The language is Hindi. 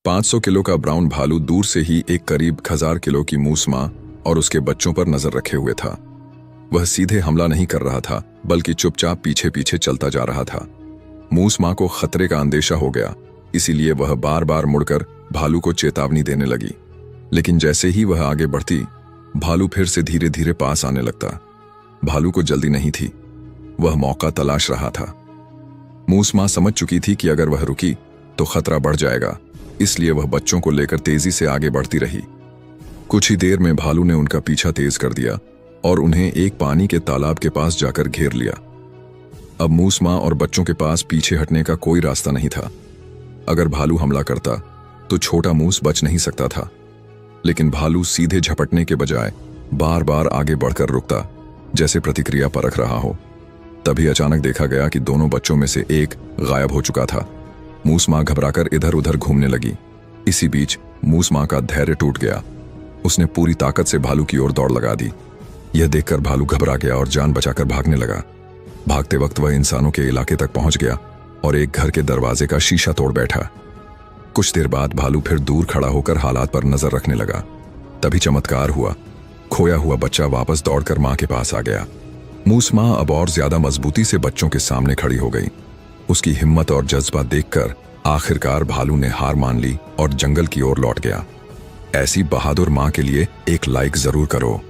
500 किलो का ब्राउन भालू दूर से ही एक करीब 1000 किलो की मूस मां और उसके बच्चों पर नजर रखे हुए था। वह सीधे हमला नहीं कर रहा था, बल्कि चुपचाप पीछे पीछे चलता जा रहा था। मूस मां को खतरे का अंदेशा हो गया, इसीलिए वह बार बार मुड़कर भालू को चेतावनी देने लगी। लेकिन जैसे ही वह आगे बढ़ती, भालू फिर से धीरे धीरे पास आने लगता। भालू को जल्दी नहीं थी, वह मौका तलाश रहा था। मूस मां समझ चुकी थी कि अगर वह रुकी तो खतरा बढ़ जाएगा, इसलिए वह बच्चों को लेकर तेजी से आगे बढ़ती रही। कुछ ही देर में भालू ने उनका पीछा तेज कर दिया और उन्हें एक पानी के तालाब के पास जाकर घेर लिया। अब मूस मां और बच्चों के पास पीछे हटने का कोई रास्ता नहीं था। अगर भालू हमला करता तो छोटा मूस बच नहीं सकता था, लेकिन भालू सीधे झपटने के बजाय बार बार आगे बढ़कर रुकता, जैसे प्रतिक्रिया परख रहा हो। तभी अचानक देखा गया कि दोनों बच्चों में से एक गायब हो चुका था। मूस मां घबराकर इधर उधर घूमने लगी। इसी बीच मूस मां का धैर्य टूट गया। उसने पूरी ताकत से भालू की ओर दौड़ लगा दी। यह देखकर भालू घबरा गया और जान बचाकर भागने लगा। भागते वक्त वह इंसानों के इलाके तक पहुंच गया और एक घर के दरवाजे का शीशा तोड़ बैठा। कुछ देर बाद भालू फिर दूर खड़ा होकर हालात पर नजर रखने लगा। तभी चमत्कार हुआ। खोया हुआ बच्चा वापस दौड़कर मां के पास आ गया। मूस मां अब और ज्यादा मजबूती से बच्चों के सामने खड़ी हो गई। उसकी हिम्मत और जज्बा देखकर आखिरकार भालू ने हार मान ली और जंगल की ओर लौट गया। ऐसी बहादुर मां के लिए एक लाइक जरूर करो।